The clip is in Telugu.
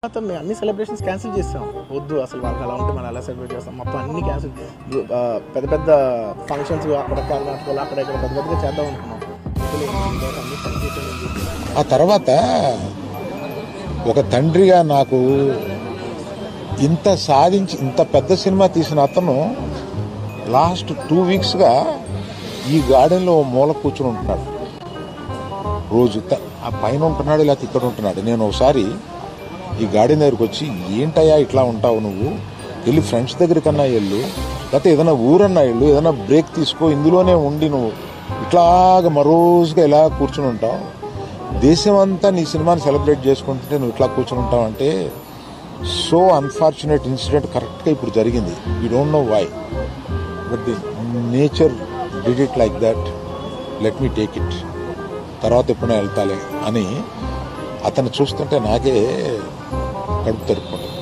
మేము అన్ని సెలబ్రేషన్స్ క్యాన్సిల్ చేస్తాం. వద్దు అసలు వాళ్ళకి అలా ఉంటే మనం ఎలా సెలబ్రేట్ చేస్తాం, మొత్తం అన్ని క్యాన్సిల్. పెద్ద పెద్ద ఫంక్షన్స్ అక్కడ కర్ణాటకలో అక్కడ ఇక్కడ పెద్ద పెద్దగా చేద్దాం అనుకున్నాం. ఆ తర్వాత ఒక తండ్రిగా నాకు ఇంత సాధించి ఇంత పెద్ద సినిమా తీసిన అతను లాస్ట్ 2 వీక్స్గా ఈ గార్డెన్లో మూల కూర్చుని ఉంటున్నాడు. రోజు ఆ పైన ఉంటున్నాడు, లేకపోతే ఇక్కడ ఉంటున్నాడు. నేను ఒకసారి ఈ గార్డెన్ దగ్గరికి వచ్చి, ఏంటయ్యా ఇట్లా ఉంటావు నువ్వు, వెళ్ళి ఫ్రెండ్స్ దగ్గరికన్నా వెళ్ళు, లేకపోతే ఏదైనా ఊరన్నా వెళ్ళు, ఏదైనా బ్రేక్ తీసుకో, ఇందులోనే ఉండి నువ్వు ఇట్లాగ మరోజుగా ఇలా కూర్చుని ఉంటావు, దేశం అంతా నీ సినిమాని సెలబ్రేట్ చేసుకుంటుంటే నువ్వు ఇట్లా కూర్చుని ఉంటావు అంటే, సో అన్ఫార్చునేట్ ఇన్సిడెంట్ కరెక్ట్గా ఇప్పుడు జరిగింది. You don't know why, but the nature did it like that, let me take it, తర్వాత ఎప్పుడైనా వెళ్తాలే అని అతను చూస్తుంటే నాకే కడుపు తరుపుకుంటుంది.